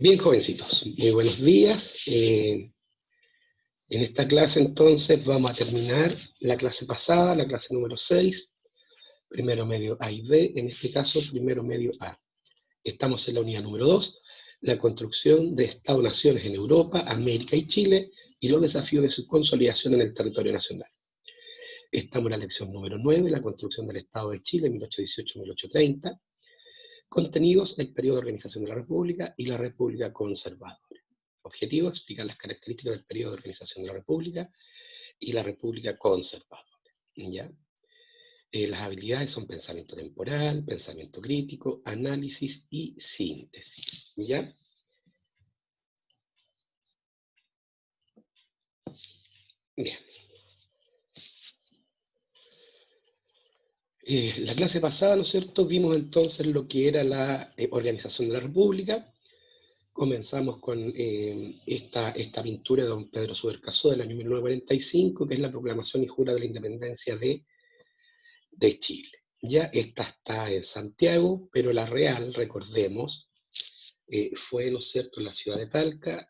Bien, jovencitos, muy buenos días. En esta clase entonces vamos a terminar la clase pasada, la clase número 6, primero medio A y B, en este caso primero medio A. Estamos en la unidad número 2, la construcción de Estado-naciones en Europa, América y Chile, y los desafíos de su consolidación en el territorio nacional. Estamos en la lección número 9, la construcción del Estado de Chile, 1818-1830. Contenidos, el periodo de organización de la República y la República conservadora. Objetivo, explicar las características del periodo de organización de la República y la República conservadora. ¿Ya? Las habilidades son pensamiento temporal, pensamiento crítico, análisis y síntesis. ¿Ya? Bien. La clase pasada, ¿no es cierto?, vimos entonces lo que era la organización de la República. Comenzamos con esta pintura de don Pedro Subercaseaux del año 1945, que es la proclamación y jura de la independencia de Chile. Ya esta está en Santiago, pero la real, recordemos, fue, ¿no es cierto?, en la ciudad de Talca,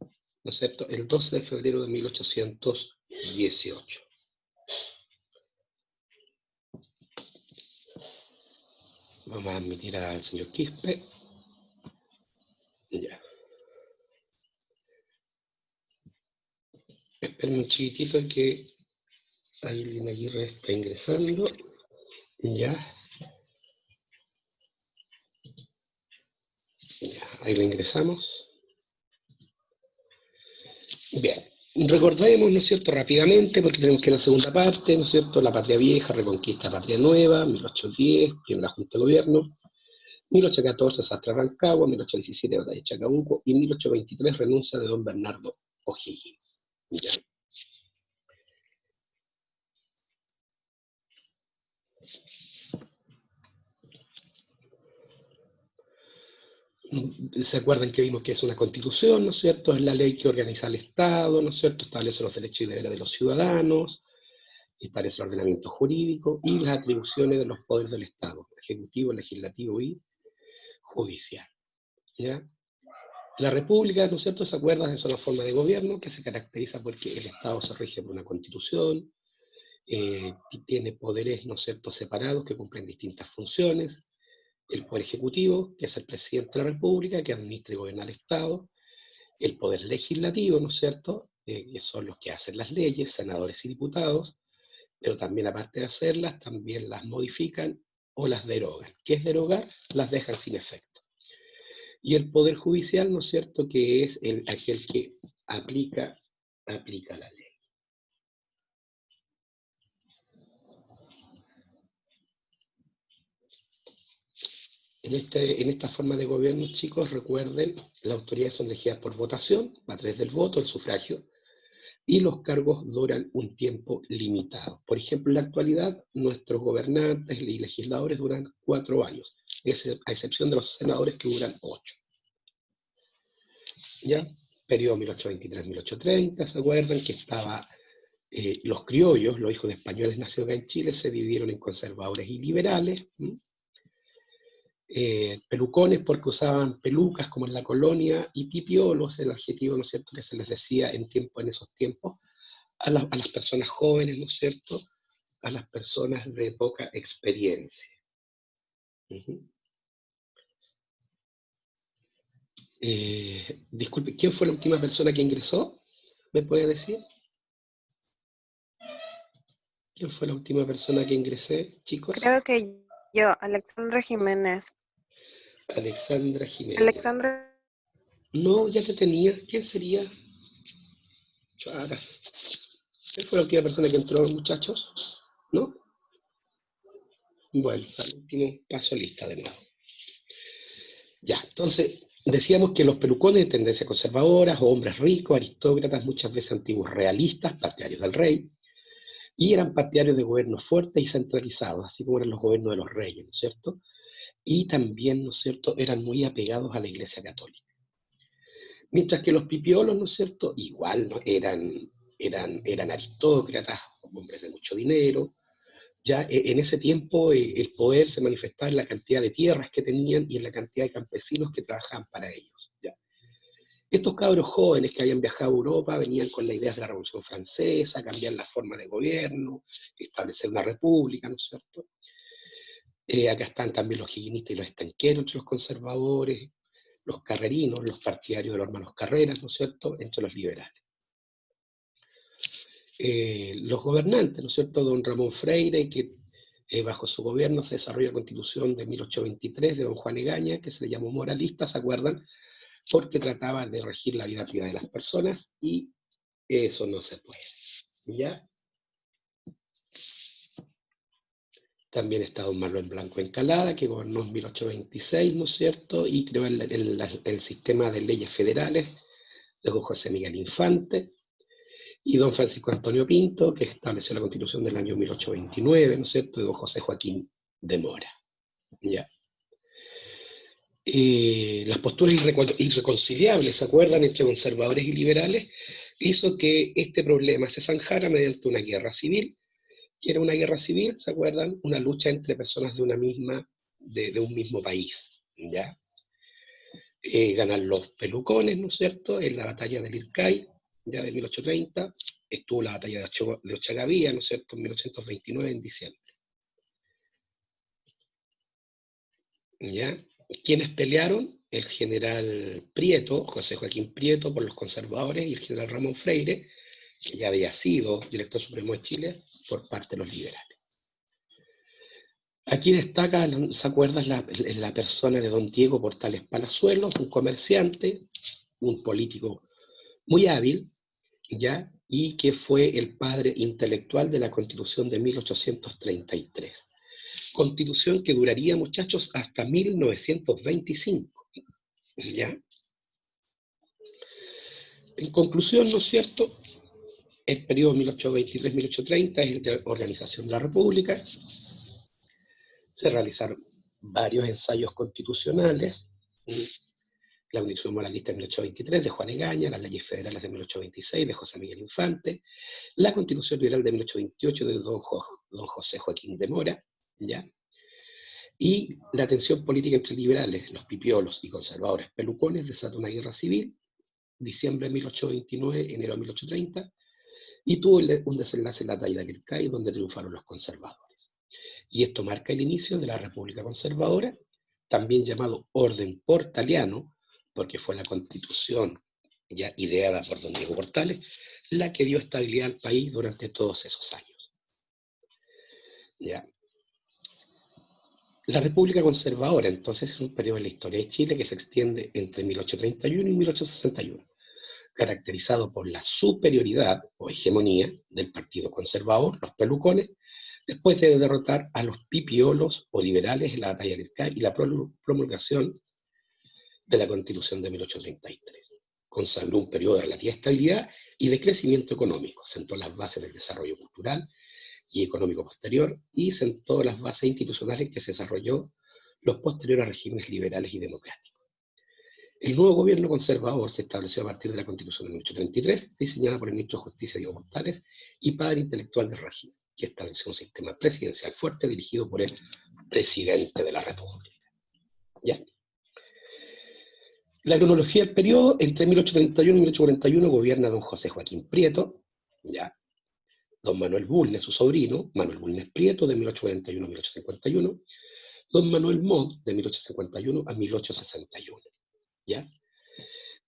¿no es cierto?, el 12 de febrero de 1818. Vamos a admitir al señor Quispe. Ya. Esperen un chiquitito que Aileen Aguirre está ingresando. Ya. Ya, ahí lo ingresamos. Bien, recordemos, ¿no es cierto?, rápidamente, porque tenemos que ir a la segunda parte, ¿no es cierto?, la Patria Vieja, Reconquista Patria Nueva, 1810, primera Junta de Gobierno, 1814, Sastre Rancagua, 1817, Batalla de Chacabuco, y 1823, renuncia de don Bernardo O'Higgins. ¿Ya? ¿Se acuerdan que vimos que es una constitución, ¿no es cierto? Es la ley que organiza el Estado, ¿no es cierto? Establece los derechos y deberes de los ciudadanos, establece el ordenamiento jurídico y las atribuciones de los poderes del Estado, ejecutivo, legislativo y judicial. ¿Ya? La República, ¿no es cierto?, ¿se acuerdan? Es una forma de gobierno que se caracteriza porque el Estado se rige por una constitución, tiene poderes, ¿no es cierto?, separados que cumplen distintas funciones. El poder ejecutivo, que es el presidente de la República, que administra y gobierna el Estado. El poder legislativo, ¿no es cierto?, que son los que hacen las leyes, senadores y diputados, pero también aparte de hacerlas, también las modifican o las derogan. ¿Qué es derogar? Las dejan sin efecto. Y el Poder Judicial, ¿no es cierto?, que es aquel que aplica la ley. En esta forma de gobierno, chicos, recuerden, las autoridades son elegidas por votación, a través del voto, el sufragio, y los cargos duran un tiempo limitado. Por ejemplo, en la actualidad, nuestros gobernantes y legisladores duran 4 años, a excepción de los senadores que duran 8. ¿Ya? Periodo 1823-1830, ¿se acuerdan? Que estaba, los criollos, los hijos de españoles nacidos acá en Chile, se dividieron en conservadores y liberales. Pelucones porque usaban pelucas como en la colonia, y pipiolos, el adjetivo, ¿no es cierto?, que se les decía en esos tiempos a las personas jóvenes, ¿no es cierto?, a las personas de poca experiencia. Disculpe, ¿quién fue la última persona que ingresó? ¿Me puede decir? ¿Quién fue la última persona que ingresé, chicos? Creo que yo, Alexandra Jiménez. Alexandra Jiménez. Alexandra. No, ya te tenía. ¿Quién sería? Charas. ¿Quién fue la última persona que entró, muchachos? ¿No? Bueno, al último paso lista de nuevo. Ya, entonces, decíamos que los pelucones de tendencia conservadoras, o hombres ricos, aristócratas, muchas veces antiguos realistas, partidarios del rey, y eran partidarios de gobiernos fuertes y centralizados, así como eran los gobiernos de los reyes, ¿no es cierto? Y también, ¿no es cierto?, eran muy apegados a la Iglesia Católica. Mientras que los pipiolos, ¿no es cierto?, igual, ¿no?, eran aristócratas, hombres de mucho dinero, Ya en ese tiempo el poder se manifestaba en la cantidad de tierras que tenían y en la cantidad de campesinos que trabajaban para ellos. ¿Ya? Estos cabros jóvenes que habían viajado a Europa venían con las ideas de la Revolución Francesa, cambiar la forma de gobierno, establecer una república, ¿no es cierto? Acá están también los higuinistas y los estanqueros entre los conservadores, los carrerinos, los partidarios de los hermanos Carreras, ¿no es cierto?, entre los liberales. Los gobernantes, ¿no es cierto?, don Ramón Freire, que bajo su gobierno se desarrolla la Constitución de 1823 de don Juan Egaña, que se le llamó moralista, ¿se acuerdan?, porque trataba de regir la vida privada de las personas, y eso no se puede, ¿ya? También está don Manuel Blanco Encalada, que gobernó en 1826, ¿no es cierto?, y creó el sistema de leyes federales de don José Miguel Infante, y don Francisco Antonio Pinto, que estableció la Constitución del año 1829, ¿no es cierto?, de don José Joaquín de Mora. ¿Ya? Las posturas irreconciliables, ¿se acuerdan?, entre conservadores y liberales, hizo que este problema se zanjara mediante una guerra civil, que era una guerra civil, ¿se acuerdan?, una lucha entre personas de un mismo país, ¿ya? Ganan los pelucones, ¿no es cierto?, en la batalla del Ircay, ya de 1830, estuvo la batalla de Ochagavía, ¿no es cierto?, en 1829, en diciembre. ¿Ya? ¿Quiénes pelearon? El general Prieto, José Joaquín Prieto, por los conservadores, y el general Ramón Freire, que ya había sido director supremo de Chile, por parte de los liberales. Aquí destaca, ¿se acuerdan?, la persona de don Diego Portales Palazuelos, un comerciante, un político muy hábil, ¿ya?, y que fue el padre intelectual de la Constitución de 1833. Constitución que duraría, muchachos, hasta 1925, ¿ya? En conclusión, ¿no es cierto?, el periodo 1823-1830 es el de organización de la República. Se realizaron varios ensayos constitucionales, la Constitución Moralista de 1823 de Juan Egaña, las leyes federales de 1826 de José Miguel Infante, la Constitución Liberal de 1828 de don José Joaquín de Mora, ¿ya?, y la tensión política entre liberales, los pipiolos y conservadores pelucones desató una guerra civil, diciembre de 1829, enero de 1830, y tuvo un desenlace en la batalla de Ircay, donde triunfaron los conservadores. Y esto marca el inicio de la República Conservadora, también llamado Orden Portaliano, porque fue la constitución ya ideada por don Diego Portales, la que dio estabilidad al país durante todos esos años. ¿Ya? La República Conservadora, entonces, es un periodo en la historia de Chile que se extiende entre 1831 y 1861, caracterizado por la superioridad o hegemonía del Partido Conservador, los pelucones, después de derrotar a los pipiolos o liberales en la batalla del Ircay y la promulgación de la Constitución de 1833. Consagró un periodo de relativa estabilidad y de crecimiento económico, sentó las bases del desarrollo cultural y económico posterior, y sentó las bases institucionales que se desarrolló los posteriores regímenes liberales y democráticos. El nuevo gobierno conservador se estableció a partir de la Constitución de 1833, diseñada por el ministro de Justicia Diego Portales y padre intelectual del régimen, que estableció un sistema presidencial fuerte dirigido por el presidente de la República. ¿Ya? La cronología del periodo, entre 1831 y 1841 gobierna don José Joaquín Prieto, ¿ya?, don Manuel Bulnes, su sobrino, Manuel Bulnes Prieto, de 1841 a 1851, don Manuel Montt, de 1851 a 1861, ¿ya?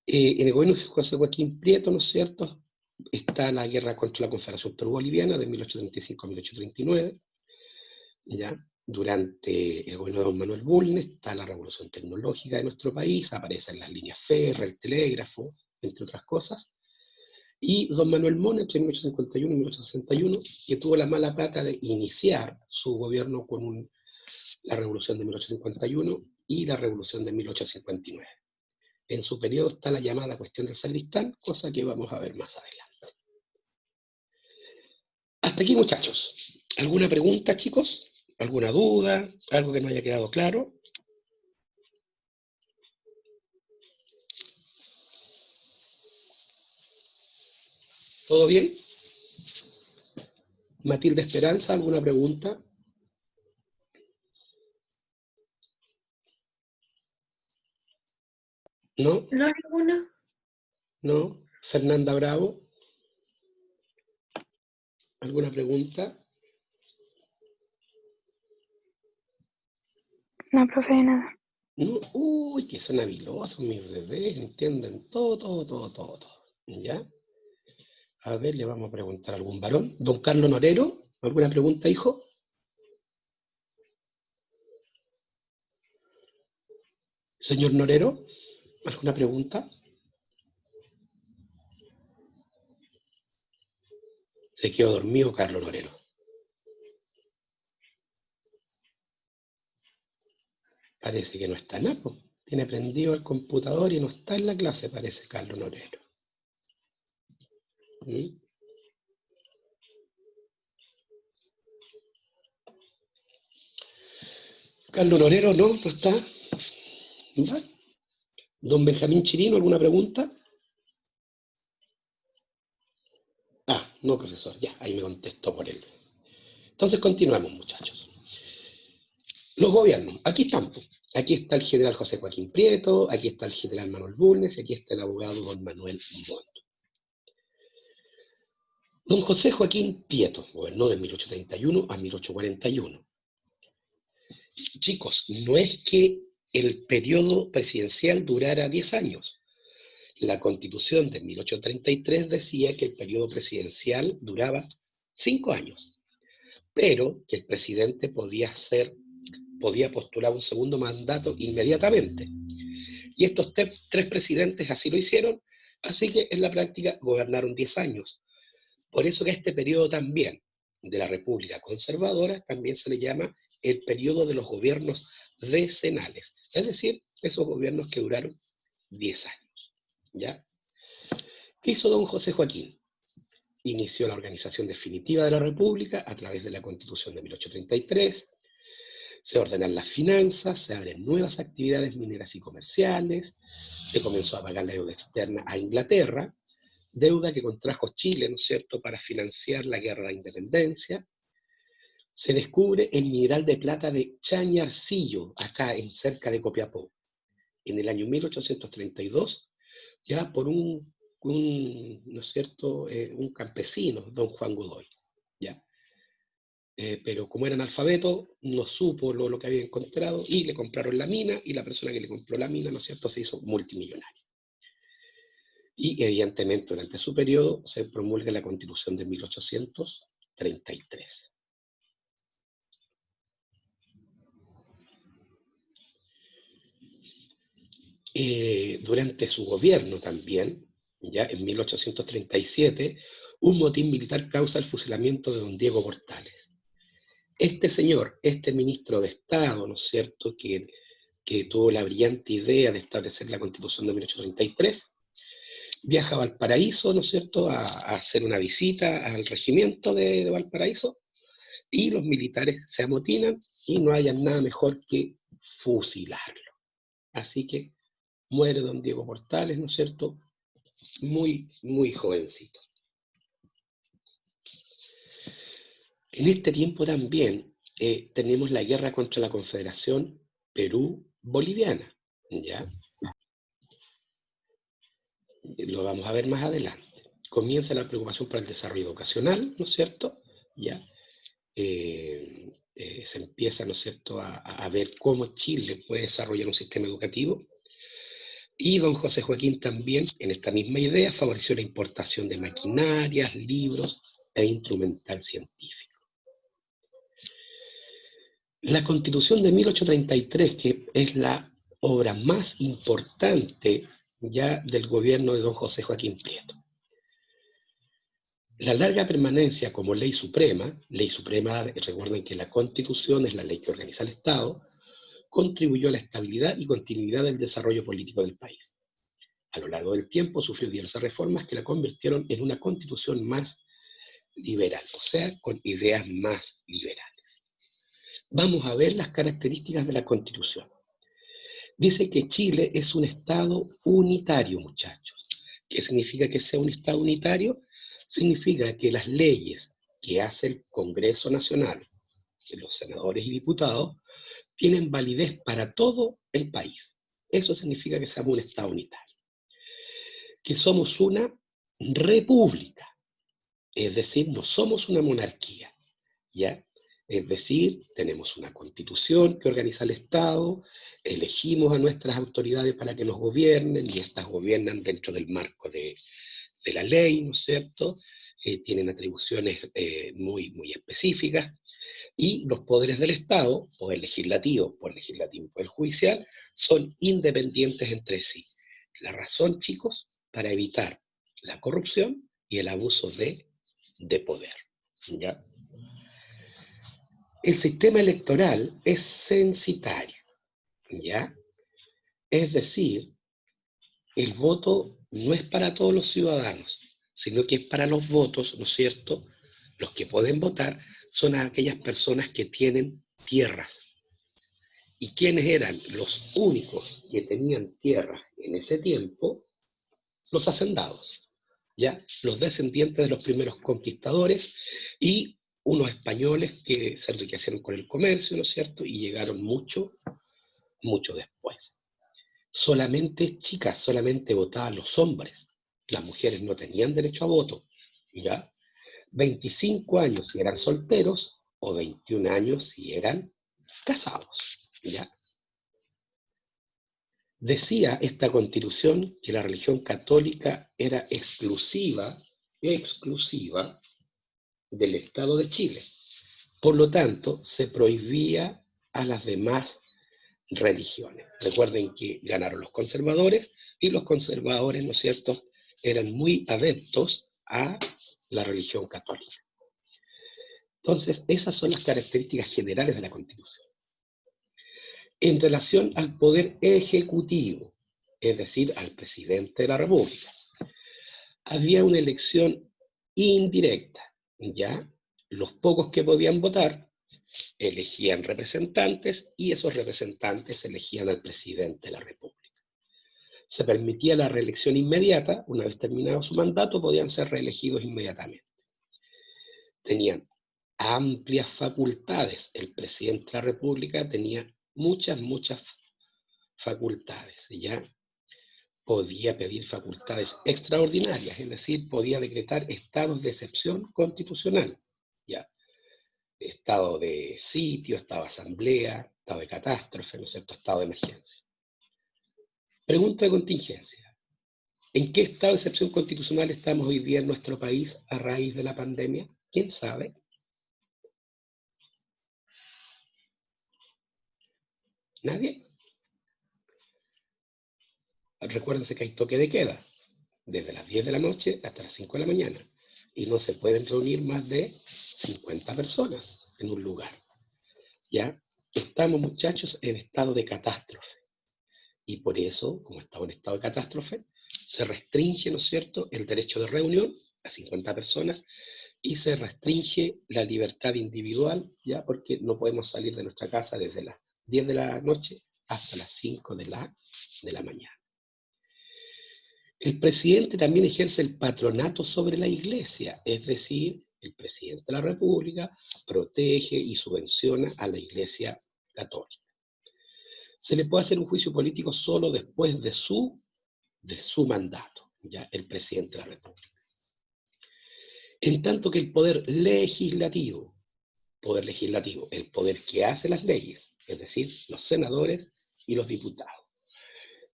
En el gobierno de José Joaquín Prieto, ¿no es cierto?, está la guerra contra la Confederación Peruano-Boliviana de 1835 a 1839, ¿ya? Durante el gobierno de don Manuel Bulnes está la revolución tecnológica de nuestro país, aparecen las líneas férreas, el telégrafo, entre otras cosas. Y don Manuel Montt, entre 1851 y 1861, que tuvo la mala pata de iniciar su gobierno con la revolución de 1851 y la revolución de 1859. En su periodo está la llamada cuestión del sacristán, cosa que vamos a ver más adelante. Hasta aquí, muchachos. ¿Alguna pregunta, chicos? ¿Alguna duda? ¿Algo que no haya quedado claro? ¿Todo bien? Matilde Esperanza, ¿alguna pregunta? ¿No? No, ninguna. ¿No? Fernanda Bravo, ¿alguna pregunta? No, profe, nada. No, uy, que son habilosos mis bebés, entienden todo. ¿Ya? A ver, le vamos a preguntar a algún varón. Don Carlos Norero, ¿alguna pregunta, hijo? Señor Norero, ¿alguna pregunta? Se quedó dormido Carlos Norero. Parece que no está en Apple. Tiene prendido el computador y no está en la clase, parece Carlos Norero. ¿Mm? Carlos Norero, no está. ¿Va? Don Benjamín Chirino, ¿alguna pregunta? Ah, no, profesor, ya, ahí me contestó por él. Entonces continuamos, muchachos. Los gobiernos, aquí están. Aquí está el general José Joaquín Prieto, aquí está el general Manuel Bulnes, y aquí está el abogado don Manuel Montt. Don José Joaquín Prieto gobernó de 1831 a 1841. Chicos, no es que el periodo presidencial durara 10 años. La Constitución de 1833 decía que el periodo presidencial duraba 5 años, pero que el presidente podía postular un segundo mandato inmediatamente. Y estos tres presidentes así lo hicieron, así que en la práctica gobernaron 10 años. Por eso que a este periodo también de la República Conservadora también se le llama el periodo de los gobiernos decenales, es decir, esos gobiernos que duraron 10 años. ¿Ya? ¿Qué hizo don José Joaquín? Inició la organización definitiva de la República a través de la Constitución de 1833, se ordenan las finanzas, se abren nuevas actividades mineras y comerciales, se comenzó a pagar la deuda externa a Inglaterra, deuda que contrajo Chile, ¿no es cierto?, para financiar la guerra de independencia. Se descubre el mineral de plata de Chañarcillo, acá en cerca de Copiapó, en el año 1832, ya por ¿no es cierto?, un campesino, don Juan Godoy, ¿ya? Pero como era analfabeto, no supo lo que había encontrado y le compraron la mina, y la persona que le compró la mina, ¿no es cierto?, se hizo multimillonario. Y evidentemente durante su periodo se promulga la Constitución de 1833. Durante su gobierno también, ya en 1837, un motín militar causa el fusilamiento de don Diego Portales. Este señor, este ministro de Estado, ¿no es cierto?, que tuvo la brillante idea de establecer la Constitución de 1833, viaja a Valparaíso, ¿no es cierto?, a hacer una visita al regimiento de Valparaíso, y los militares se amotinan y no hayan nada mejor que fusilarlo. Así que muere don Diego Portales, ¿no es cierto?, muy, muy jovencito. En este tiempo también tenemos la guerra contra la Confederación Perú-Boliviana, ¿ya? Lo vamos a ver más adelante. Comienza la preocupación por el desarrollo educacional, ¿no es cierto? ¿Ya? Se empieza, ¿no es cierto?, a ver cómo Chile puede desarrollar un sistema educativo. Y don José Joaquín también, en esta misma idea, favoreció la importación de maquinarias, libros e instrumental científico. La Constitución de 1833, que es la obra más importante ya del gobierno de don José Joaquín Prieto. La larga permanencia como ley suprema, recuerden que la Constitución es la ley que organiza el Estado, contribuyó a la estabilidad y continuidad del desarrollo político del país. A lo largo del tiempo sufrió diversas reformas que la convirtieron en una Constitución más liberal, o sea, con ideas más liberales. Vamos a ver las características de la Constitución. Dice que Chile es un Estado unitario, muchachos. ¿Qué significa que sea un Estado unitario? Significa que las leyes que hace el Congreso Nacional, los senadores y diputados, tienen validez para todo el país. Eso significa que seamos un Estado unitario. Que somos una república, es decir, no somos una monarquía, ¿ya? Es decir, tenemos una constitución que organiza el Estado, elegimos a nuestras autoridades para que nos gobiernen, y estas gobiernan dentro del marco de la ley, ¿no es cierto? Tienen atribuciones muy específicas, y los poderes del Estado, poder legislativo, y poder judicial, son independientes entre sí. La razón, chicos, para evitar la corrupción y el abuso de poder, ¿ya? El sistema electoral es censitario, ¿ya? Es decir, el voto no es para todos los ciudadanos, sino que es para los votos, ¿no es cierto? Los que pueden votar son aquellas personas que tienen tierras. ¿Y quiénes eran los únicos que tenían tierras en ese tiempo? Los hacendados, ¿ya? Los descendientes de los primeros conquistadores y unos españoles que se enriquecieron con el comercio, ¿no es cierto? Y llegaron mucho después. Solamente, chicas, solamente votaban los hombres. Las mujeres no tenían derecho a voto, ¿ya? 25 años si eran solteros, o 21 años si eran casados, ¿ya? Decía esta Constitución que la religión católica era exclusiva del Estado de Chile. Por lo tanto, se prohibía a las demás religiones. Recuerden que ganaron los conservadores, y los conservadores, ¿no es cierto?, eran muy adeptos a la religión católica. Entonces, esas son las características generales de la Constitución. En relación al poder ejecutivo, es decir, al presidente de la República, había una elección indirecta, ¿ya? Los pocos que podían votar elegían representantes, y esos representantes elegían al presidente de la República. Se permitía la reelección inmediata. Una vez terminado su mandato, podían ser reelegidos inmediatamente. Tenían amplias facultades. El presidente de la República tenía muchas facultades, ¿ya? Podía pedir facultades extraordinarias, es decir, podía decretar estados de excepción constitucional, ¿ya? Estado de sitio, estado de asamblea, estado de catástrofe, ¿no es cierto?, estado de emergencia. Pregunta de contingencia. ¿En qué estado de excepción constitucional estamos hoy día en nuestro país a raíz de la pandemia? ¿Quién sabe? ¿Nadie? Recuérdense que hay toque de queda, desde las 10 de la noche hasta las 5 de la mañana, y no se pueden reunir más de 50 personas en un lugar, ¿ya? Estamos, muchachos, en estado de catástrofe, y por eso, como estamos en estado de catástrofe, se restringe, ¿no es cierto?, el derecho de reunión a 50 personas, y se restringe la libertad individual, ¿ya? Porque no podemos salir de nuestra casa desde las 10 de la noche hasta las 5 de la mañana. El presidente también ejerce el patronato sobre la Iglesia, es decir, el presidente de la República protege y subvenciona a la Iglesia católica. Se le puede hacer un juicio político solo después de su mandato, ya, el presidente de la República. En tanto que el poder legislativo, el poder que hace las leyes, es decir, los senadores y los diputados,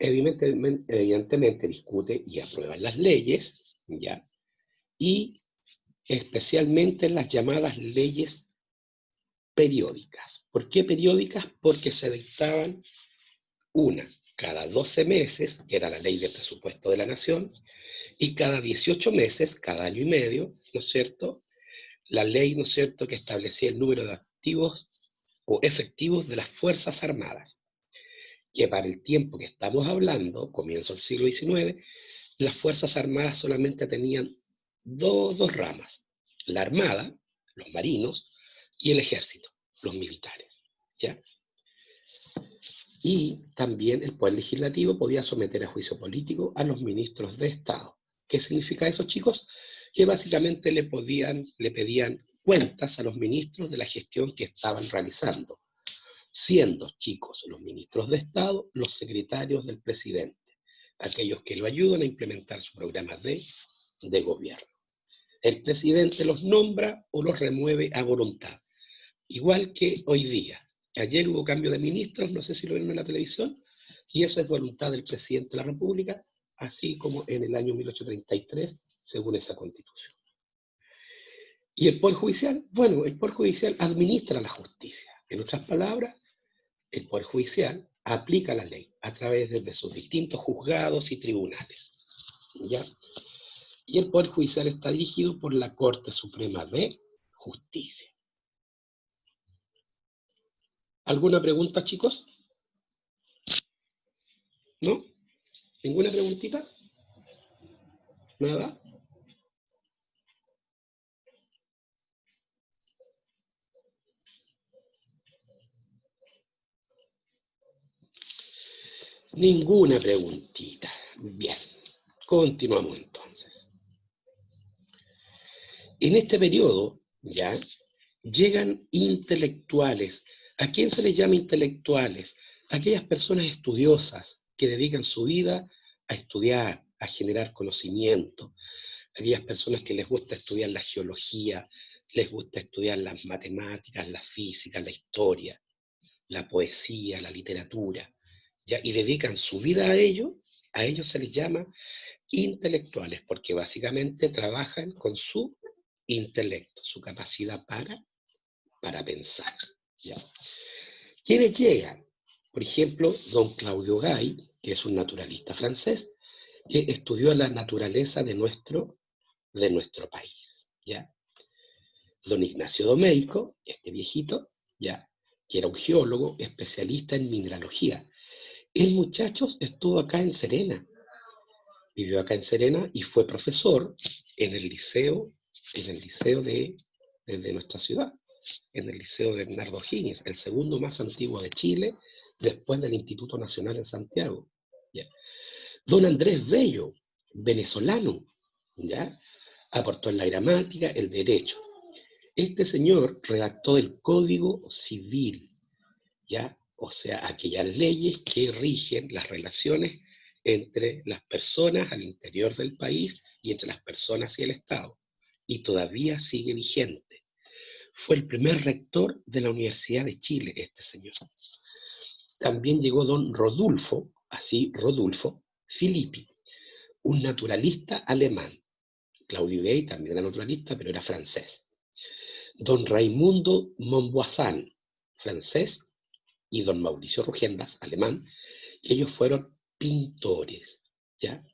evidentemente discute y aprueba las leyes, ¿ya? Y especialmente las llamadas leyes periódicas. ¿Por qué periódicas? Porque se dictaban una cada 12 meses, que era la ley de presupuesto de la nación, y cada 18 meses, cada año y medio, ¿no es cierto?, la ley, ¿no es cierto?, que establecía el número de activos o efectivos de las Fuerzas Armadas, que para el tiempo que estamos hablando, comienzo del siglo XIX, las Fuerzas Armadas solamente tenían dos ramas: la Armada, los marinos, y el Ejército, los militares, ¿ya? Y también el Poder Legislativo podía someter a juicio político a los ministros de Estado. ¿Qué significa eso, chicos? Que básicamente le pedían cuentas a los ministros de la gestión que estaban realizando, siendo chicos los ministros de Estado los secretarios del presidente, aquellos que lo ayudan a implementar su programa de gobierno. El presidente los nombra o los remueve a voluntad, igual que hoy día. Ayer hubo cambio de ministros, no sé si lo vieron en la televisión, y eso es voluntad del presidente de la República, así como en el año 1833, según esa Constitución. ¿Y el Poder Judicial? Bueno, el Poder Judicial administra la justicia. En otras palabras, el Poder Judicial aplica la ley a través de sus distintos juzgados y tribunales, ¿ya? Y el Poder Judicial está dirigido por la Corte Suprema de Justicia. ¿Alguna pregunta, chicos? ¿No? ¿Ninguna preguntita? ¿Nada? Ninguna preguntita. Bien, continuamos entonces. En este periodo, ya, llegan intelectuales. ¿A quién se les llama intelectuales? Aquellas personas estudiosas que dedican su vida a estudiar, a generar conocimiento. Aquellas personas que les gusta estudiar la geología, les gusta estudiar las matemáticas, la física, la historia, la poesía, la literatura, ¿ya? Y dedican su vida a ellos se les llama intelectuales, porque básicamente trabajan con su intelecto, su capacidad para pensar, ¿ya? ¿Quiénes llegan? Por ejemplo, don Claudio Gay, que es un naturalista francés, que estudió la naturaleza de nuestro país, ¿ya? Don Ignacio Domeyko, este viejito, ¿ya? Que era un geólogo especialista en mineralogía. El muchacho estuvo acá en Serena, vivió acá en Serena y fue profesor en el liceo de nuestra ciudad, en el Liceo de Bernardo O'Higgins, el segundo más antiguo de Chile, después del Instituto Nacional en Santiago, ¿ya? Don Andrés Bello, venezolano, ¿ya? Aportó en la gramática, el derecho. Este señor redactó el Código Civil, ¿ya? O sea, aquellas leyes que rigen las relaciones entre las personas al interior del país y entre las personas y el Estado. Y todavía sigue vigente. Fue el primer rector de la Universidad de Chile, este señor. También llegó don Rodulfo, así Rodulfo, Filippi, un naturalista alemán. Claudio Gay también era naturalista, pero era francés. Don Raimundo Montboissin, francés, y don Mauricio Rugendas, alemán, que ellos fueron pintores, ¿ya?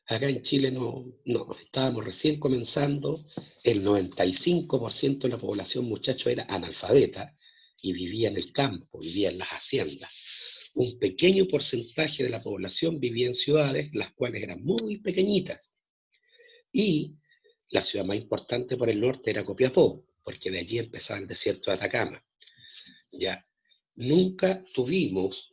Acá en Chile no, estábamos recién comenzando, el 95% de la población, muchachos, era analfabeta y vivía en el campo, vivía en las haciendas. Un pequeño porcentaje de la población vivía en ciudades, las cuales eran muy pequeñitas. Y la ciudad más importante por el norte era Copiapó, porque de allí empezaba el desierto de Atacama. Ya, nunca tuvimos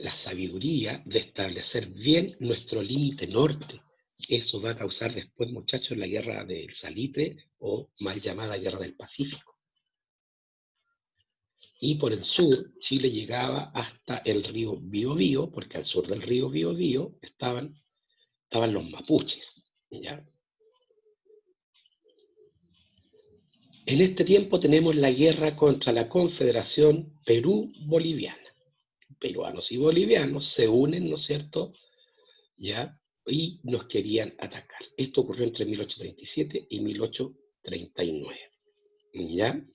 la sabiduría de establecer bien nuestro límite norte. Eso va a causar después, muchachos, la guerra del Salitre o mal llamada guerra del Pacífico. Y por el sur, Chile llegaba hasta el río Biobío, porque al sur del río Biobío estaban los mapuches, ¿ya? En este tiempo tenemos la guerra contra la Confederación Perú-Boliviana. Peruanos y bolivianos se unen, ¿no es cierto?, ¿ya? Y nos querían atacar. Esto ocurrió entre 1837 y 1839, ¿ya?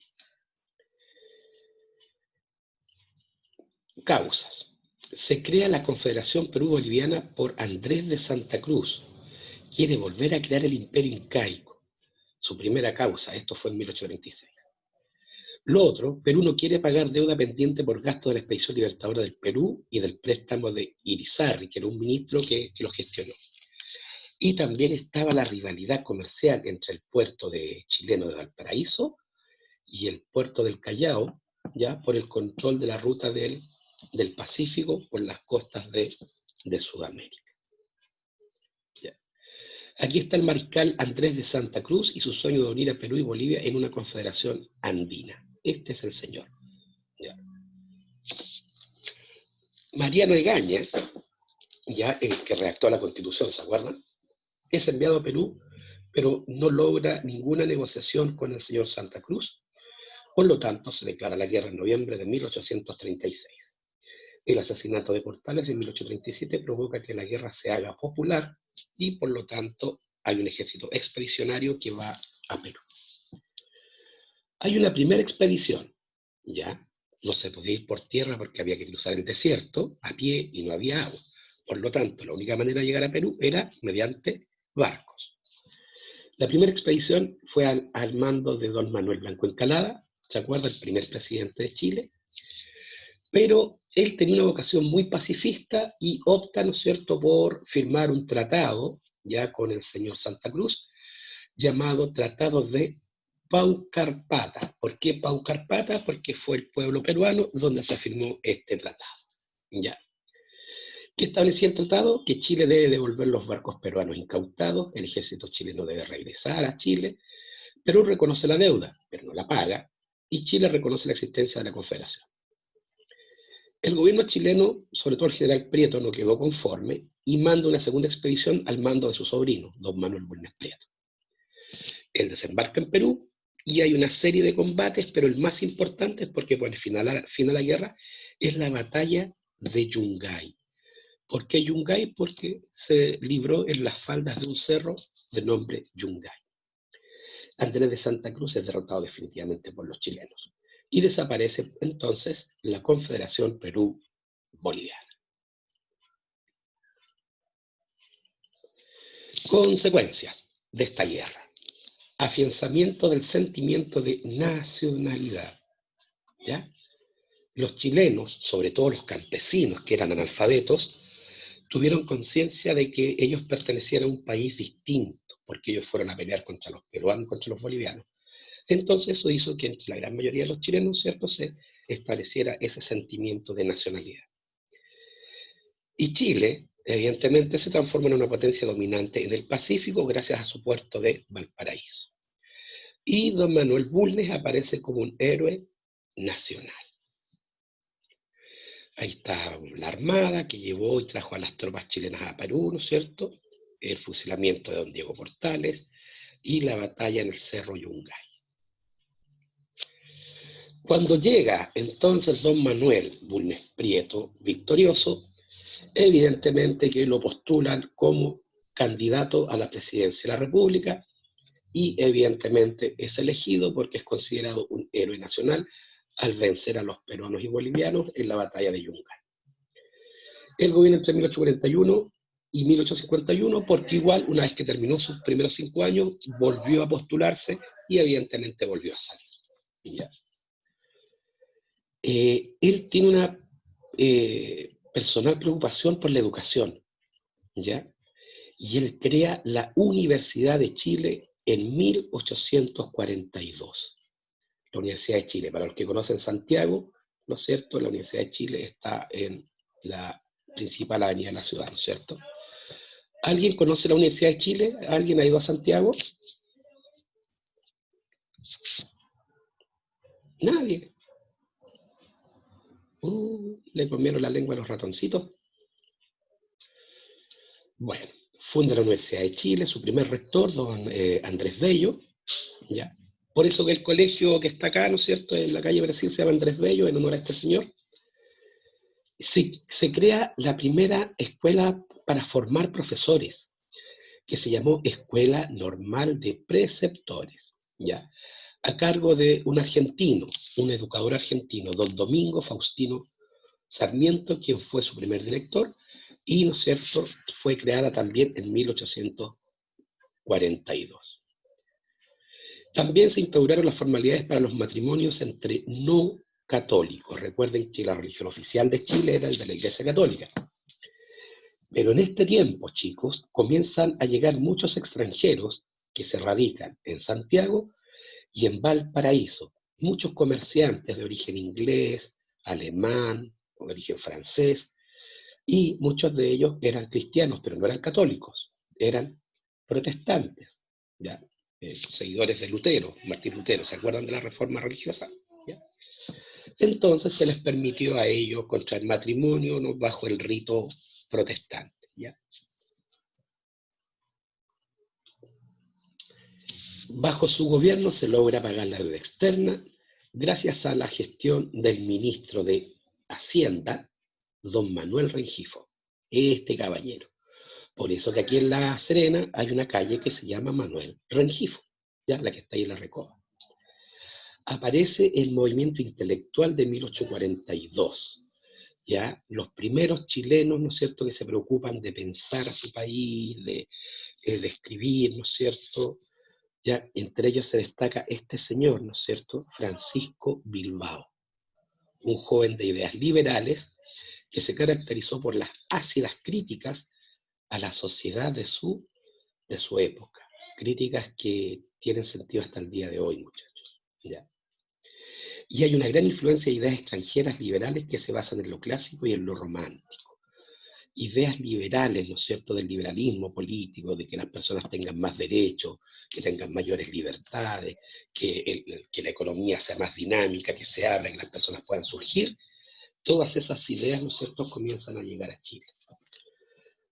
Causas. Se crea la Confederación Perú-Boliviana por Andrés de Santa Cruz. Quiere volver a crear el imperio incaico. Su primera causa, esto fue en 1836. Lo otro, Perú no quiere pagar deuda pendiente por gasto de la expedición libertadora del Perú y del préstamo de Irizarry, que era un ministro que lo gestionó. Y también estaba la rivalidad comercial entre el puerto chileno de Valparaíso y el puerto del Callao, ya por el control de la ruta del Pacífico por las costas de Sudamérica. Ya. Aquí está el mariscal Andrés de Santa Cruz y su sueño de unir a Perú y Bolivia en una confederación andina. Este es el señor. Ya. Mariano Egaña, ya el que redactó la Constitución, ¿se acuerdan? Es enviado a Perú, pero no logra ninguna negociación con el señor Santa Cruz. Por lo tanto, se declara la guerra en noviembre de 1836. El asesinato de Portales en 1837 provoca que la guerra se haga popular y, por lo tanto, hay un ejército expedicionario que va a Perú. Hay una primera expedición, ¿ya? No se podía ir por tierra porque había que cruzar el desierto a pie y no había agua. Por lo tanto, la única manera de llegar a Perú era mediante barcos. La primera expedición fue al mando de don Manuel Blanco Encalada, ¿se acuerda? El primer presidente de Chile. Pero él tenía una vocación muy pacifista y opta, ¿no es cierto?, por firmar un tratado, ya con el señor Santa Cruz, llamado Tratado de Paucarpata. ¿Por qué Paucarpata? Porque fue el pueblo peruano donde se firmó este tratado. Ya. ¿Qué establecía el tratado? Que Chile debe devolver los barcos peruanos incautados, el ejército chileno debe regresar a Chile, Perú reconoce la deuda, pero no la paga, y Chile reconoce la existencia de la Confederación. El gobierno chileno, sobre todo el general Prieto, no quedó conforme y manda una segunda expedición al mando de su sobrino, don Manuel Bulnes Prieto. Él desembarca en Perú y hay una serie de combates, pero el más importante, porque pone fin a la guerra, es la batalla de Yungay. ¿Por qué Yungay? Porque se libró en las faldas de un cerro de nombre Yungay. Andrés de Santa Cruz es derrotado definitivamente por los chilenos y desaparece entonces la Confederación Perú-Boliviana. Consecuencias de esta guerra. Afianzamiento del sentimiento de nacionalidad. ¿Ya? Los chilenos, sobre todo los campesinos que eran analfabetos, tuvieron conciencia de que ellos pertenecían a un país distinto, porque ellos fueron a pelear contra los peruanos, contra los bolivianos. Entonces eso hizo que entre la gran mayoría de los chilenos, ¿cierto?, se estableciera ese sentimiento de nacionalidad. Y Chile, evidentemente, se transforma en una potencia dominante en el Pacífico gracias a su puerto de Valparaíso. Y don Manuel Bulnes aparece como un héroe nacional. Ahí está la Armada que llevó y trajo a las tropas chilenas a Perú, ¿no es cierto? El fusilamiento de don Diego Portales y la batalla en el Cerro Yungay. Cuando llega entonces don Manuel Bulnes Prieto victorioso, evidentemente que lo postulan como candidato a la presidencia de la República y evidentemente es elegido porque es considerado un héroe nacional al vencer a los peruanos y bolivianos en la batalla de Yungay. Él gobierna entre 1841 y 1851 porque igual, una vez que terminó sus primeros 5 años, volvió a postularse y evidentemente volvió a salir. ¿Ya? Él tiene una personal preocupación por la educación, ¿ya? Y él crea la Universidad de Chile en 1842. La Universidad de Chile, para los que conocen Santiago, ¿no es cierto? La Universidad de Chile está en la principal avenida de la ciudad, ¿no es cierto? ¿Alguien conoce la Universidad de Chile? ¿Alguien ha ido a Santiago? Nadie. Le comieron la lengua a los ratoncitos. Bueno, funda la Universidad de Chile, su primer rector, don Andrés Bello, ¿ya? Por eso que el colegio que está acá, ¿no es cierto?, en la calle Brasil se llama Andrés Bello, en honor a este señor. Se crea la primera escuela para formar profesores, que se llamó Escuela Normal de Preceptores, ¿ya? A cargo de un argentino, un educador argentino, don Domingo Faustino Sarmiento, quien fue su primer director, y, ¿no es cierto?, fue creada también en 1842. También se instauraron las formalidades para los matrimonios entre no católicos. Recuerden que la religión oficial de Chile era el de la Iglesia Católica. Pero en este tiempo, chicos, comienzan a llegar muchos extranjeros que se radican en Santiago y en Valparaíso. Muchos comerciantes de origen inglés, alemán, o de origen francés, y muchos de ellos eran cristianos, pero no eran católicos, eran protestantes, ¿ya? Seguidores de Lutero, Martín Lutero, ¿se acuerdan de la reforma religiosa? ¿Ya? Entonces se les permitió a ellos contraer matrimonio, ¿no?, bajo el rito protestante, ¿ya? Bajo su gobierno se logra pagar la deuda externa gracias a la gestión del ministro de Hacienda, don Manuel Rengifo, este caballero. Por eso que aquí en La Serena hay una calle que se llama Manuel Rengifo, ¿ya? La que está ahí en la Recoba. Aparece el movimiento intelectual de 1842, ¿ya? Los primeros chilenos, ¿no es cierto?, que se preocupan de pensar a su país, de escribir, ¿no es cierto?, ya, entre ellos se destaca este señor, ¿no es cierto?, Francisco Bilbao, un joven de ideas liberales que se caracterizó por las ácidas críticas a la sociedad de su época. Críticas que tienen sentido hasta el día de hoy, muchachos, ¿ya? Y hay una gran influencia de ideas extranjeras liberales que se basan en lo clásico y en lo romántico. Ideas liberales, ¿no es cierto?, del liberalismo político, de que las personas tengan más derechos, que tengan mayores libertades, que la economía sea más dinámica, que se abra, que las personas puedan surgir. Todas esas ideas, ¿no es cierto?, comienzan a llegar a Chile.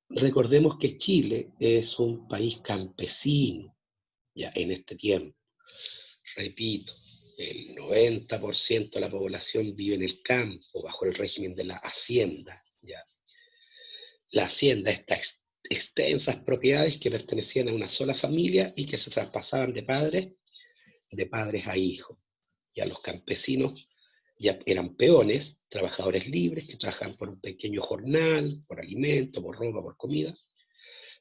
Recordemos que Chile es un país campesino, ya en este tiempo. Repito, el 90% de la población vive en el campo, bajo el régimen de la hacienda, ¿ya? La hacienda, estas extensas propiedades que pertenecían a una sola familia y que se traspasaban de padres a hijos. Ya los campesinos ya eran peones, trabajadores libres que trabajaban por un pequeño jornal, por alimento, por ropa, por comida,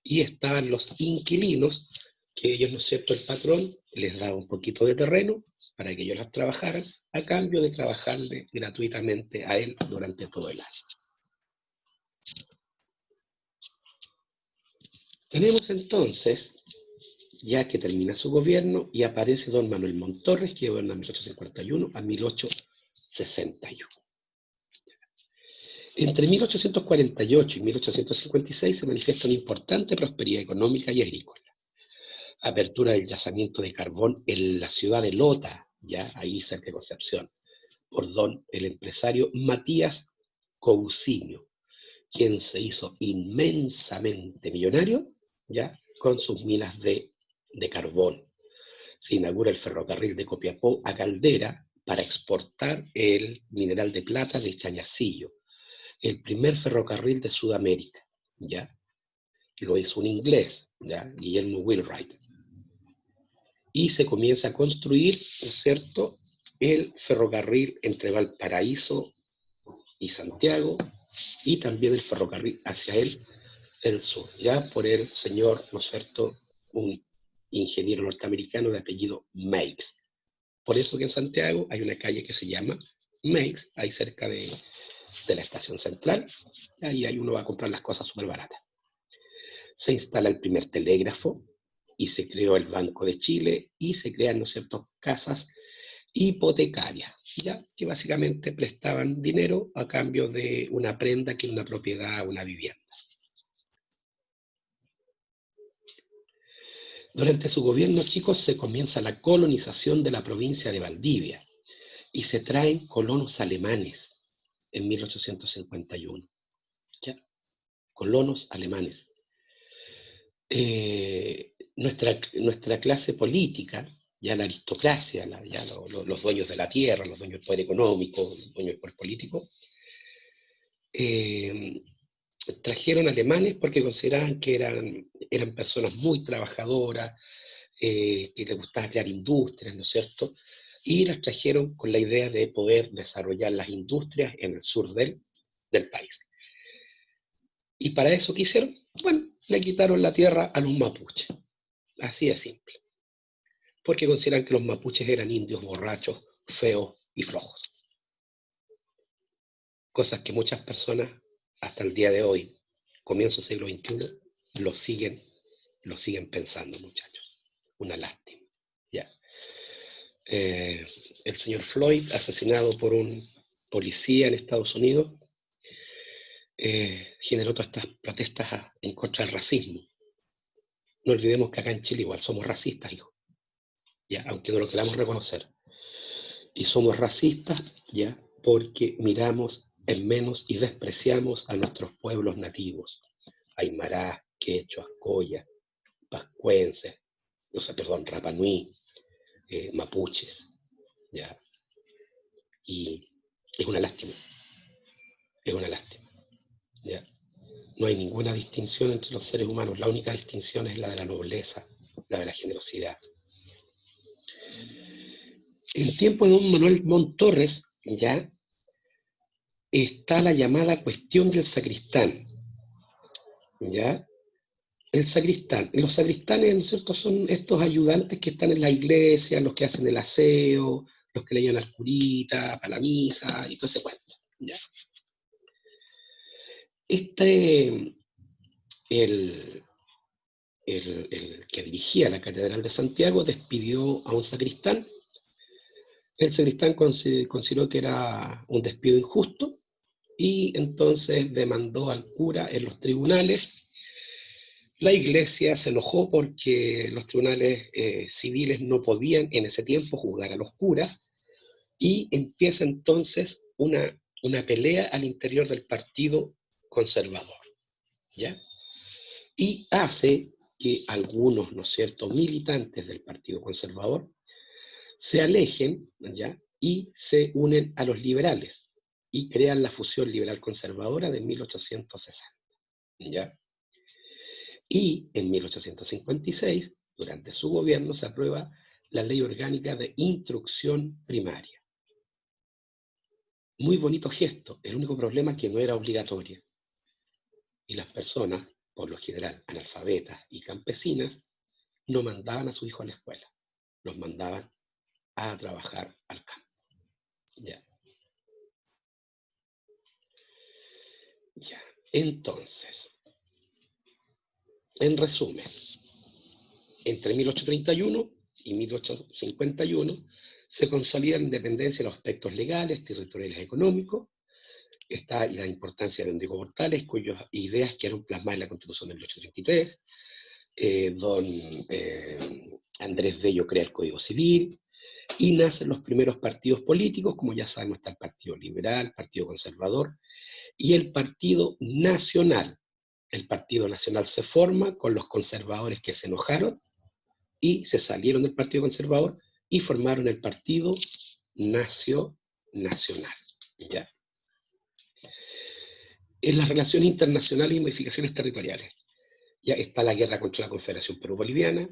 y estaban los inquilinos, que ellos, ¿no es cierto?, el patrón les daba un poquito de terreno para que ellos las trabajaran, a cambio de trabajarle gratuitamente a él durante todo el año. Tenemos entonces, ya que termina su gobierno, y aparece don Manuel Montorres, que gobierna de 1851 a 1861. Entre 1848 y 1856 se manifiesta una importante prosperidad económica y agrícola. Apertura del yacimiento de carbón en la ciudad de Lota, ya ahí cerca de Concepción, por el empresario Matías Cousiño, quien se hizo inmensamente millonario, ya, con sus minas de carbón. Se inaugura el ferrocarril de Copiapó a Caldera para exportar el mineral de plata de Chañarcillo, el primer ferrocarril de Sudamérica, ¿ya? Lo hizo un inglés, ¿ya?, Guillermo Wheelwright. Y se comienza a construir, ¿no es cierto?, el ferrocarril entre Valparaíso y Santiago, y también el ferrocarril hacia el sur, ya por el señor, ¿no es cierto?, un ingeniero norteamericano de apellido Meigs. Por eso que en Santiago hay una calle que se llama Meigs, ahí cerca de la estación central, y ahí uno va a comprar las cosas súper baratas. Se instala el primer telégrafo, y se creó el Banco de Chile, y se crean, ¿no es cierto?, casas hipotecarias, ¿ya?, que básicamente prestaban dinero a cambio de una prenda, que es una propiedad, una vivienda. Durante su gobierno, chicos, se comienza la colonización de la provincia de Valdivia, y se traen colonos alemanes en 1851. ¿Ya? Colonos alemanes. Nuestra clase política, ya la aristocracia, los dueños de la tierra, los dueños del poder económico, los dueños del poder político, trajeron alemanes porque consideraban que eran personas muy trabajadoras, que les gustaba crear industrias, ¿no es cierto? Y las trajeron con la idea de poder desarrollar las industrias en el sur del país. ¿Y para eso qué hicieron? Bueno, le quitaron la tierra a los mapuches. Así de simple. Porque consideran que los mapuches eran indios borrachos, feos y flojos. Cosas que muchas personas, hasta el día de hoy, comienzo del siglo XXI, lo siguen pensando, muchachos. Una lástima. Ya. El señor Floyd, asesinado por un policía en Estados Unidos, generó todas estas protestas en contra del racismo. No olvidemos que acá en Chile igual somos racistas, hijo, ya, aunque no lo queramos reconocer. Y somos racistas, ya, porque miramos en menos y despreciamos a nuestros pueblos nativos, Aymará, Quechua, Coya, Pascuenses, o sea, perdón, Rapa Nui, Mapuches, ya. Y es una lástima, es una lástima, ya. No hay ninguna distinción entre los seres humanos, la única distinción es la de la nobleza, la de la generosidad. En tiempo de don Manuel Montt Torres, ya, está la llamada cuestión del sacristán, ya. El sacristán, los sacristanes, ¿no es cierto?, son estos ayudantes que están en la iglesia, los que hacen el aseo, los que le llevan al curita, para la misa, y todo ese cuento, ya. El que dirigía la Catedral de Santiago despidió a un sacristán. El sacristán consideró que era un despido injusto y entonces demandó al cura en los tribunales. La iglesia se enojó porque los tribunales civiles no podían en ese tiempo juzgar a los curas y empieza entonces una pelea al interior del Partido Conservador, ¿ya? Y hace que algunos, ¿no es cierto?, militantes del Partido Conservador se alejen, ¿ya?, y se unen a los liberales y crean la fusión liberal-conservadora de 1860, ¿ya? Y en 1856, durante su gobierno, se aprueba la Ley Orgánica de Instrucción Primaria. Muy bonito gesto, el único problema es que no era obligatoria. Y las personas, por lo general analfabetas y campesinas, no mandaban a su hijo a la escuela, los mandaban a trabajar al campo. Ya. Ya. Entonces, en resumen, entre 1831 y 1851 se consolida la independencia en los aspectos legales, territoriales y económicos. Está la importancia de Enrico Portales, cuyas ideas quedaron plasmadas en la Constitución de 1833. Don Andrés Bello crea el Código Civil y nacen los primeros partidos políticos, como ya sabemos, está el Partido Liberal, el Partido Conservador y el Partido Nacional. El Partido Nacional se forma con los conservadores que se enojaron y se salieron del Partido Conservador y formaron el Partido Nacional. ¿Ya? En las relaciones internacionales y modificaciones territoriales, ya está la guerra contra la Confederación Perú-Boliviana,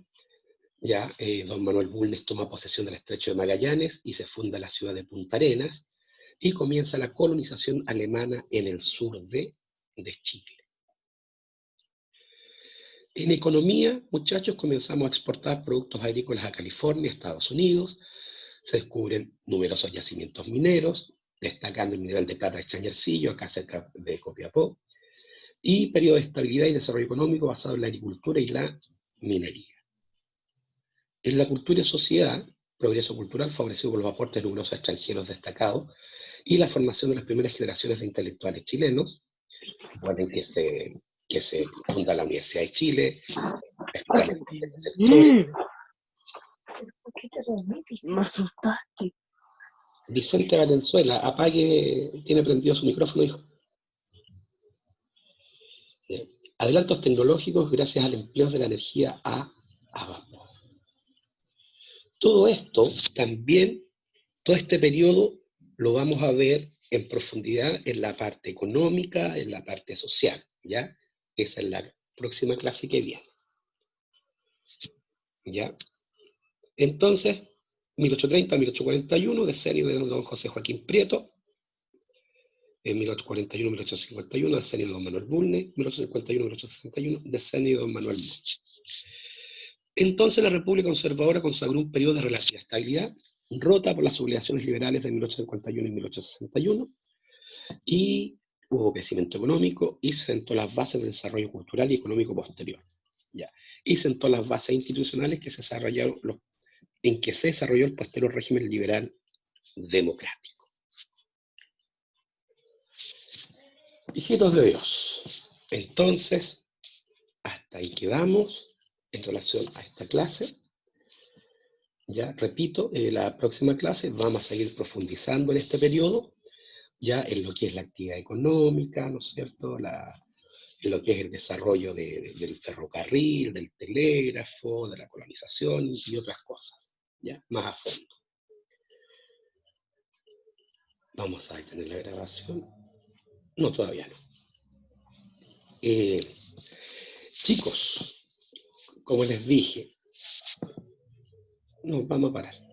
ya don Manuel Bulnes toma posesión del Estrecho de Magallanes y se funda la ciudad de Punta Arenas y comienza la colonización alemana en el sur de Chile. En economía, muchachos, comenzamos a exportar productos agrícolas a California, Estados Unidos. Se descubren numerosos yacimientos mineros, destacando el mineral de plata de Chañarcillo, acá cerca de Copiapó, y periodo de estabilidad y desarrollo económico basado en la agricultura y la minería. En la cultura y sociedad, progreso cultural favorecido por los aportes de numerosos extranjeros destacados y la formación de las primeras generaciones de intelectuales chilenos. Recuerden que se funda la Universidad de Chile, escuelas de sectores. ¿Por qué te dormiste? Me asustaste. Vicente Valenzuela, apague, tiene prendido su micrófono, hijo. Adelantos tecnológicos gracias al empleo de la energía a vapor. Todo esto también, todo este periodo lo vamos a ver en profundidad en la parte económica, en la parte social, ¿ya? Esa es la próxima clase que viene. ¿Ya? Entonces, 1830-1841, decenio de don José Joaquín Prieto. En 1841-1851, decenio de don Manuel Bulnes. 1851-1861, decenio de don Manuel Montt. Entonces la República Conservadora consagró un periodo de relativa estabilidad, rota por las obligaciones liberales de 1851 y 1861, y hubo crecimiento económico y sentó las bases del desarrollo cultural y económico posterior. ¿Ya? Y sentó las bases institucionales que se desarrollaron, en que se desarrolló el posterior régimen liberal democrático. Hijitos de Dios, entonces, hasta ahí quedamos. en relación a esta clase. Ya, repito, la próxima clase vamos a seguir profundizando en este periodo, ya en lo que es la actividad económica, ¿no es cierto?, en lo que es el desarrollo del ferrocarril, del telégrafo, de la colonización y otras cosas, ya, más a fondo. Vamos a detener la grabación. No, todavía no. Chicos, como les dije, nos vamos a parar.